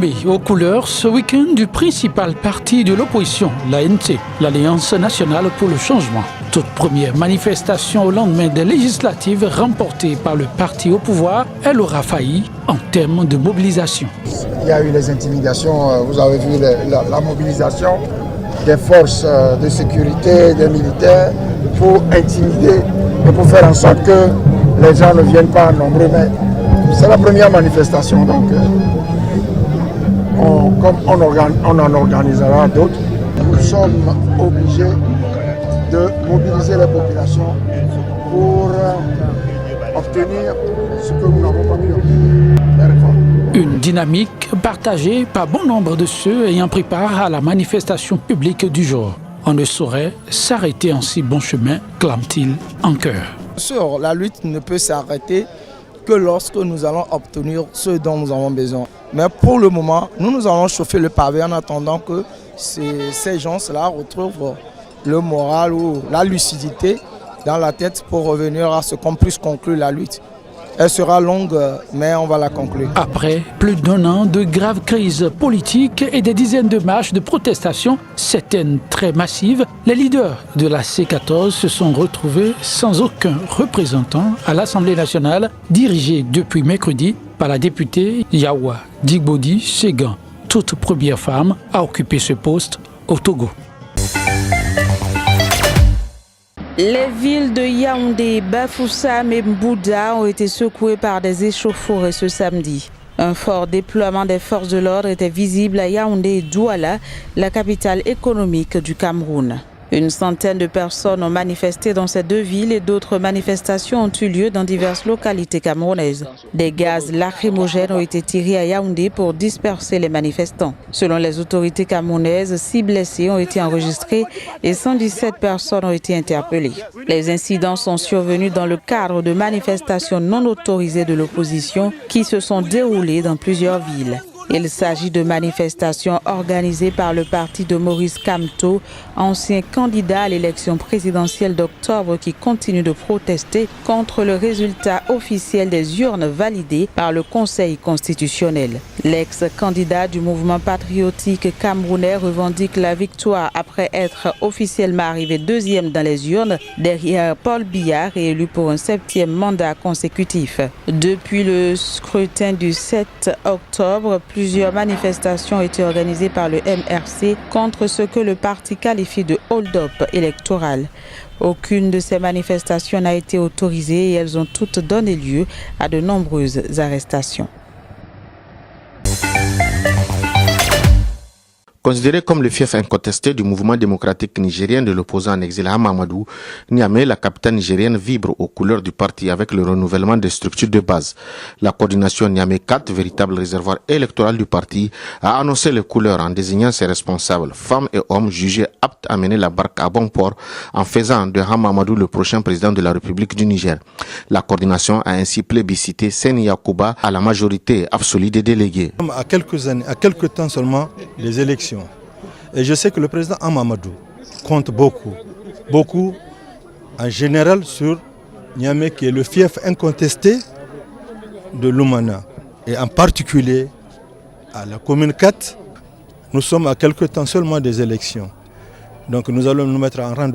Flambé aux couleurs ce week-end du principal parti de l'opposition, l'ANC, l'Alliance nationale pour le changement. Toute première manifestation au lendemain des législatives remportées par le parti au pouvoir, elle aura failli en termes de mobilisation. Il y a eu les intimidations, vous avez vu la mobilisation des forces de sécurité, des militaires pour intimider et pour faire en sorte que les gens ne viennent pas nombreux. Mais c'est la première manifestation, donc comme on en organisera d'autres, nous sommes obligés de mobiliser les populations pour obtenir ce que nous n'avons pas pu obtenir. Une dynamique partagée par bon nombre de ceux ayant pris part à la manifestation publique du jour. On ne saurait s'arrêter en si bon chemin, clame-t-il en chœur. Sûr, la lutte ne peut s'arrêter que lorsque nous allons obtenir ce dont nous avons besoin. Mais pour le moment, nous allons chauffer le pavé en attendant que ces gens-là retrouvent le moral ou la lucidité dans la tête pour revenir à ce qu'on puisse conclure la lutte. Elle sera longue, mais on va la conclure. Après plus d'un an de graves crises politiques et des dizaines de marches de protestation, certaines très massives, les leaders de la C14 se sont retrouvés sans aucun représentant à l'Assemblée nationale, dirigée depuis mercredi par la députée Yawa Digbodi Segan, toute première femme à occuper ce poste au Togo. Les villes de Yaoundé, Bafoussam et Mbouda ont été secouées par des échauffourées ce samedi. Un fort déploiement des forces de l'ordre était visible à Yaoundé et Douala, la capitale économique du Cameroun. Une centaine de personnes ont manifesté dans ces deux villes et d'autres manifestations ont eu lieu dans diverses localités camerounaises. Des gaz lacrymogènes ont été tirés à Yaoundé pour disperser les manifestants. Selon les autorités camerounaises, 6 blessés ont été enregistrés et 117 personnes ont été interpellées. Les incidents sont survenus dans le cadre de manifestations non autorisées de l'opposition qui se sont déroulées dans plusieurs villes. Il s'agit de manifestations organisées par le parti de Maurice Kamto, ancien candidat à l'élection présidentielle d'octobre qui continue de protester contre le résultat officiel des urnes validées par le Conseil constitutionnel. L'ex-candidat du mouvement patriotique camerounais revendique la victoire après être officiellement arrivé deuxième dans les urnes derrière Paul Biya, réélu pour un 7e mandat consécutif. Depuis le scrutin du 7 octobre, plusieurs manifestations ont été organisées par le MRC contre ce que le parti qualifie de hold-up électoral. Aucune de ces manifestations n'a été autorisée et elles ont toutes donné lieu à de nombreuses arrestations. Considéré comme le fief incontesté du mouvement démocratique nigérien de l'opposant en exil Hama Amadou, Niamey, la capitale nigérienne, vibre aux couleurs du parti avec le renouvellement des structures de base. La coordination Niamey 4, véritable réservoir électoral du parti, a annoncé les couleurs en désignant ses responsables, femmes et hommes jugés aptes à mener la barque à bon port en faisant de Hama Amadou le prochain président de la République du Niger. La coordination a ainsi plébiscité Seni Yakouba à la majorité absolue des délégués. À quelques temps seulement, les élections. Et je sais que le président Hama Amadou compte beaucoup en général sur Niamey qui est le fief incontesté de l'Oumana. Et en particulier à la commune 4, nous sommes à quelques temps seulement des élections. Donc nous allons nous mettre en rang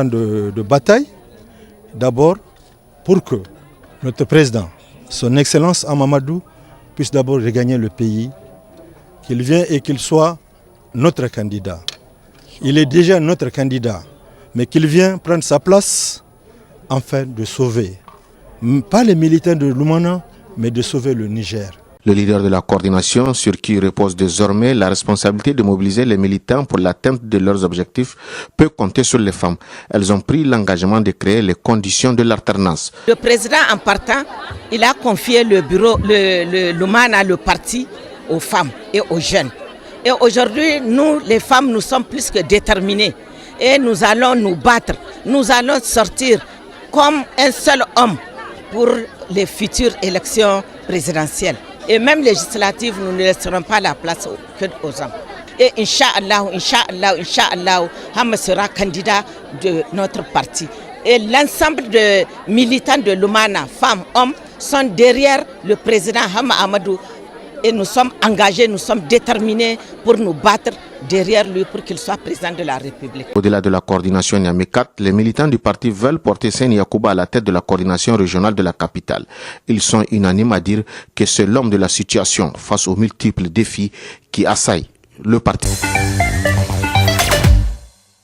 de bataille, d'abord pour que notre président, son Excellence Hama Amadou, puisse d'abord regagner le pays, qu'il vienne et qu'il soit notre candidat. Il est déjà notre candidat, mais qu'il vienne prendre sa place afin de sauver, pas les militants de l'Oumana, mais de sauver le Niger. Le leader de la coordination, sur qui repose désormais la responsabilité de mobiliser les militants pour l'atteinte de leurs objectifs, peut compter sur les femmes. Elles ont pris l'engagement de créer les conditions de l'alternance. Le président, en partant, il a confié le bureau, l'Oumana, le parti, aux femmes et aux jeunes. Et aujourd'hui, nous, les femmes, nous sommes plus que déterminées. Et nous allons nous battre. Nous allons sortir comme un seul homme pour les futures élections présidentielles. Et même législatives, nous ne laisserons pas la place aux hommes. Et Inch'Allah, Hama sera candidat de notre parti. Et l'ensemble de militants de l'Oumana, femmes, hommes, sont derrière le président Hama Amadou et nous sommes engagés, nous sommes déterminés pour nous battre derrière lui pour qu'il soit président de la République. Au-delà de la coordination Niamey 4, les militants du parti veulent porter Seyni Yacouba à la tête de la coordination régionale de la capitale. Ils sont unanimes à dire que c'est l'homme de la situation face aux multiples défis qui assaillent le parti.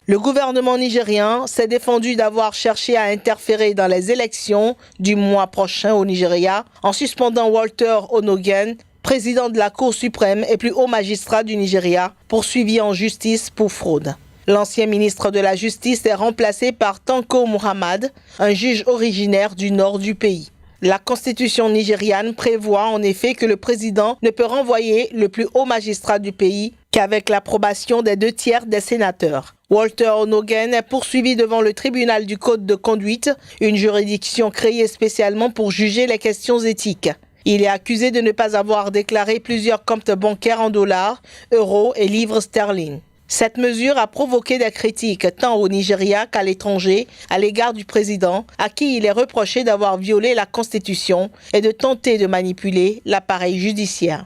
Le gouvernement nigérien s'est défendu d'avoir cherché à interférer dans les élections du mois prochain au Nigeria en suspendant Walter Onogen, président de la Cour suprême et plus haut magistrat du Nigeria, poursuivi en justice pour fraude. L'ancien ministre de la Justice est remplacé par Tanko Muhammad, un juge originaire du nord du pays. La constitution nigériane prévoit en effet que le président ne peut renvoyer le plus haut magistrat du pays qu'avec l'approbation des 2/3 des sénateurs. Walter Onogen est poursuivi devant le tribunal du Code de conduite, une juridiction créée spécialement pour juger les questions éthiques. Il est accusé de ne pas avoir déclaré plusieurs comptes bancaires en dollars, euros et livres sterling. Cette mesure a provoqué des critiques tant au Nigeria qu'à l'étranger à l'égard du président, à qui il est reproché d'avoir violé la Constitution et de tenter de manipuler l'appareil judiciaire.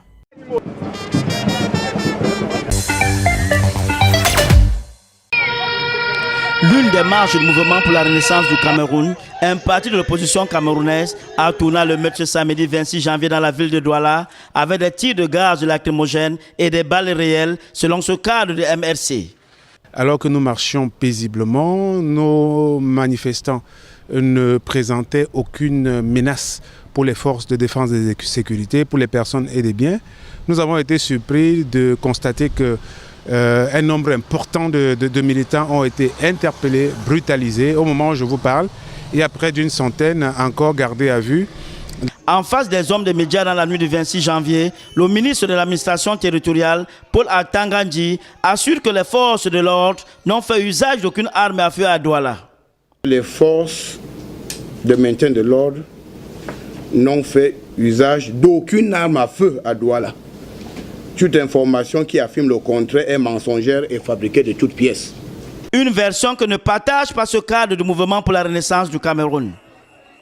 L'une des marches du mouvement pour la renaissance du Cameroun, un parti de l'opposition camerounaise, a tourné le match ce samedi 26 janvier dans la ville de Douala avec des tirs de gaz lacrymogène et des balles réelles selon ce cadre de MRC. Alors que nous marchions paisiblement, nos manifestants ne présentaient aucune menace pour les forces de défense et de sécurité, pour les personnes et les biens. Nous avons été surpris de constater que un nombre important de militants ont été interpellés, brutalisés. Au moment où je vous parle, il y a près d'une centaine encore gardés à vue. En face des hommes des médias dans la nuit du 26 janvier, le ministre de l'administration territoriale, Paul Atangandji, assure que les forces de l'ordre n'ont fait usage d'aucune arme à feu à Douala. Les forces de maintien de l'ordre n'ont fait usage d'aucune arme à feu à Douala. Toute information qui affirme le contraire est mensongère et fabriquée de toutes pièces. Une version que ne partage pas ce cadre du mouvement pour la renaissance du Cameroun.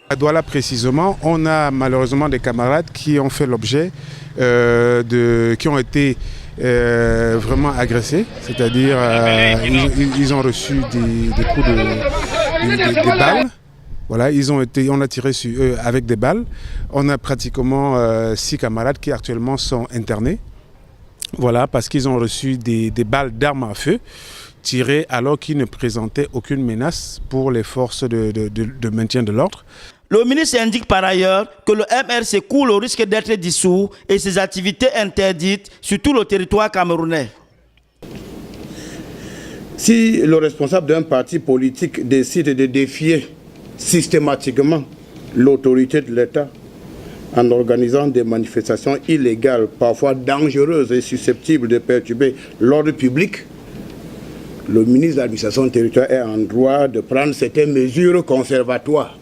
À Douala précisément, on a malheureusement des camarades qui ont fait l'objet qui ont été vraiment agressés, c'est-à-dire ils ont reçu des coups des balles. Voilà, on a tiré sur eux avec des balles. On a pratiquement 6 camarades qui actuellement sont internés. Voilà, parce qu'ils ont reçu des balles d'armes à feu tirées alors qu'ils ne présentaient aucune menace pour les forces de maintien de l'ordre. Le ministre indique par ailleurs que le MRC court le risque d'être dissous et ses activités interdites sur tout le territoire camerounais. Si le responsable d'un parti politique décide de défier systématiquement l'autorité de l'État en organisant des manifestations illégales, parfois dangereuses et susceptibles de perturber l'ordre public, le ministre de l'administration territoriale est en droit de prendre certaines mesures conservatoires.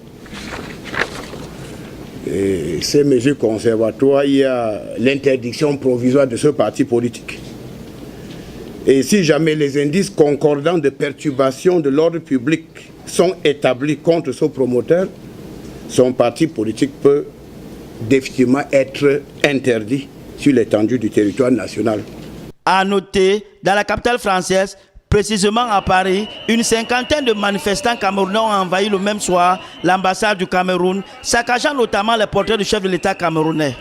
Et ces mesures conservatoires, il y a l'interdiction provisoire de ce parti politique. Et si jamais les indices concordants de perturbation de l'ordre public sont établis contre ce promoteur, son parti politique peut définitivement être interdit sur l'étendue du territoire national. À noter, dans la capitale française, précisément à Paris, une cinquantaine de manifestants camerounais ont envahi le même soir l'ambassade du Cameroun, saccageant notamment les portraits du chef de l'État camerounais.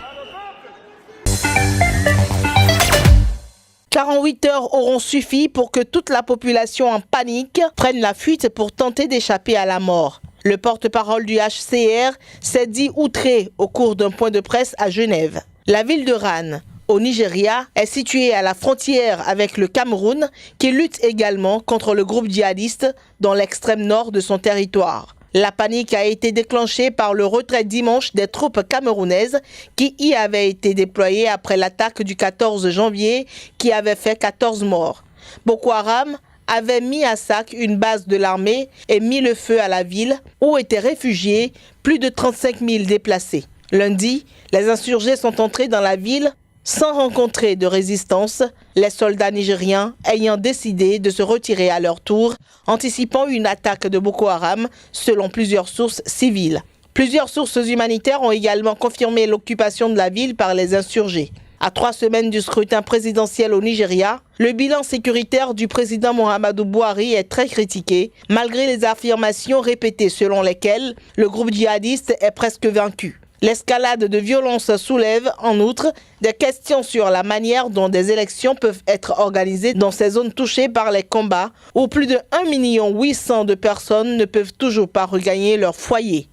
48 heures auront suffi pour que toute la population en panique prenne la fuite pour tenter d'échapper à la mort. Le porte-parole du HCR s'est dit outré au cours d'un point de presse à Genève. La ville de Rann, au Nigeria, est située à la frontière avec le Cameroun, qui lutte également contre le groupe djihadiste dans l'extrême nord de son territoire. La panique a été déclenchée par le retrait dimanche des troupes camerounaises qui y avaient été déployées après l'attaque du 14 janvier qui avait fait 14 morts. Boko Haram avait mis à sac une base de l'armée et mis le feu à la ville où étaient réfugiés plus de 35 000 déplacés. Lundi, les insurgés sont entrés dans la ville sans rencontrer de résistance, les soldats nigériens ayant décidé de se retirer à leur tour, anticipant une attaque de Boko Haram selon plusieurs sources civiles. Plusieurs sources humanitaires ont également confirmé l'occupation de la ville par les insurgés. À 3 semaines du scrutin présidentiel au Nigeria, le bilan sécuritaire du président Muhammadu Buhari est très critiqué, malgré les affirmations répétées selon lesquelles le groupe djihadiste est presque vaincu. L'escalade de violence soulève, en outre, des questions sur la manière dont des élections peuvent être organisées dans ces zones touchées par les combats, où plus de 1 800 000 de personnes ne peuvent toujours pas regagner leur foyer.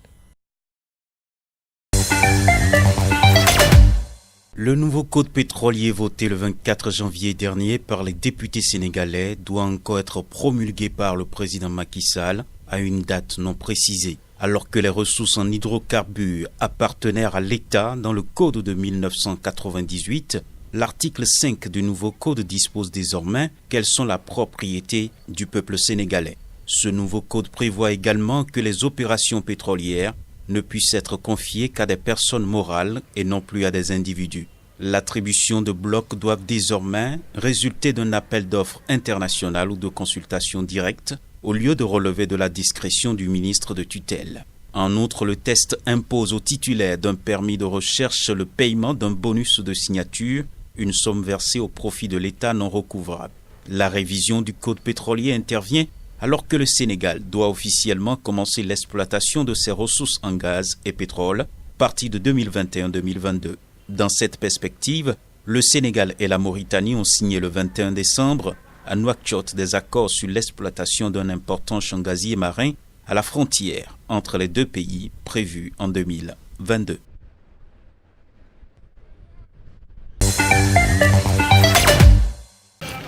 Le nouveau code pétrolier voté le 24 janvier dernier par les députés sénégalais doit encore être promulgué par le président Macky Sall à une date non précisée. Alors que les ressources en hydrocarbures appartenaient à l'État dans le code de 1998, l'article 5 du nouveau code dispose désormais qu'elles sont la propriété du peuple sénégalais. Ce nouveau code prévoit également que les opérations pétrolières ne puissent être confiées qu'à des personnes morales et non plus à des individus. L'attribution de blocs doit désormais résulter d'un appel d'offres international ou de consultation directe au lieu de relever de la discrétion du ministre de tutelle. En outre, le test impose aux titulaires d'un permis de recherche le paiement d'un bonus de signature, une somme versée au profit de l'État non recouvrable. La révision du code pétrolier intervient alors que le Sénégal doit officiellement commencer l'exploitation de ses ressources en gaz et pétrole, partie de 2021-2022. Dans cette perspective, le Sénégal et la Mauritanie ont signé le 21 décembre à Nouakchott des accords sur l'exploitation d'un important champ gazier marin à la frontière entre les deux pays prévus en 2022.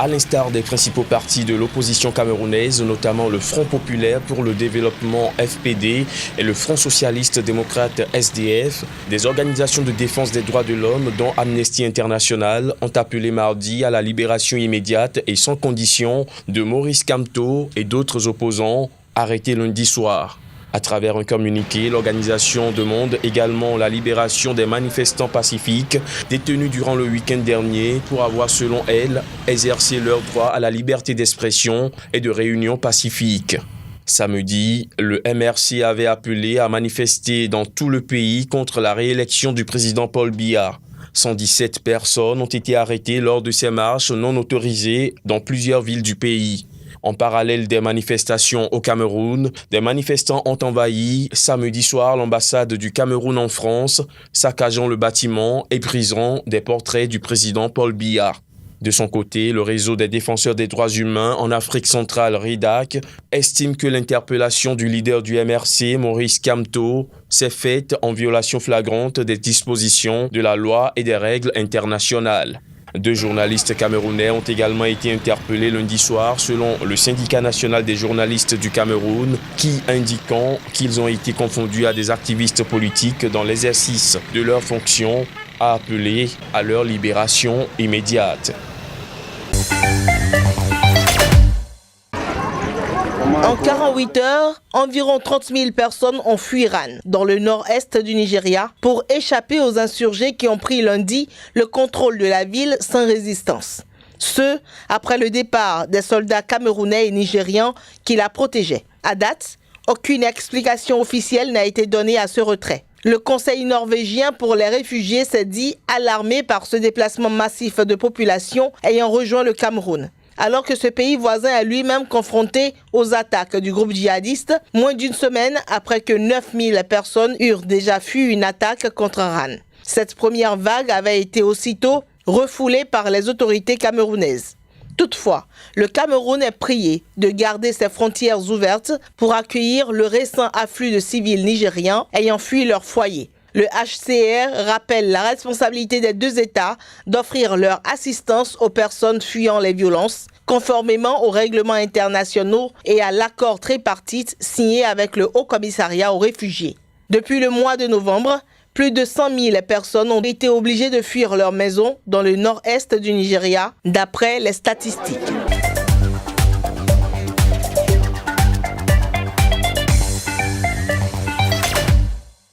À l'instar des principaux partis de l'opposition camerounaise, notamment le Front populaire pour le développement FPD et le Front socialiste démocrate SDF, des organisations de défense des droits de l'homme, dont Amnesty International, ont appelé mardi à la libération immédiate et sans condition de Maurice Kamto et d'autres opposants arrêtés lundi soir. À travers un communiqué, l'organisation demande également la libération des manifestants pacifiques détenus durant le week-end dernier pour avoir, selon elle, exercé leur droit à la liberté d'expression et de réunion pacifique. Samedi, le MRC avait appelé à manifester dans tout le pays contre la réélection du président Paul Biya. 117 personnes ont été arrêtées lors de ces marches non autorisées dans plusieurs villes du pays. En parallèle des manifestations au Cameroun, des manifestants ont envahi samedi soir l'ambassade du Cameroun en France, saccageant le bâtiment et brisant des portraits du président Paul Biya. De son côté, le réseau des défenseurs des droits humains en Afrique centrale, RIDAC, estime que l'interpellation du leader du MRC, Maurice Kamto, s'est faite en violation flagrante des dispositions de la loi et des règles internationales. 2 journalistes camerounais ont également été interpellés lundi soir selon le syndicat national des journalistes du Cameroun, qui indiquant qu'ils ont été confondus à des activistes politiques dans l'exercice de leurs fonctions, a appelé à leur libération immédiate. En 48 heures, environ 30 000 personnes ont fui Rann, dans le nord-est du Nigeria, pour échapper aux insurgés qui ont pris lundi le contrôle de la ville sans résistance. Ce, après le départ des soldats camerounais et nigérians qui la protégeaient. À date, aucune explication officielle n'a été donnée à ce retrait. Le Conseil norvégien pour les réfugiés s'est dit alarmé par ce déplacement massif de population ayant rejoint le Cameroun. Alors que ce pays voisin est lui-même confronté aux attaques du groupe djihadiste, moins d'une semaine après que 9000 personnes eurent déjà fui une attaque contre Rann. Cette première vague avait été aussitôt refoulée par les autorités camerounaises. Toutefois, le Cameroun est prié de garder ses frontières ouvertes pour accueillir le récent afflux de civils nigérians ayant fui leur foyer. Le HCR rappelle la responsabilité des 2 États d'offrir leur assistance aux personnes fuyant les violences, conformément aux règlements internationaux et à l'accord tripartite signé avec le Haut Commissariat aux réfugiés. Depuis le mois de novembre, plus de 100 000 personnes ont été obligées de fuir leur maison dans le nord-est du Nigeria, d'après les statistiques.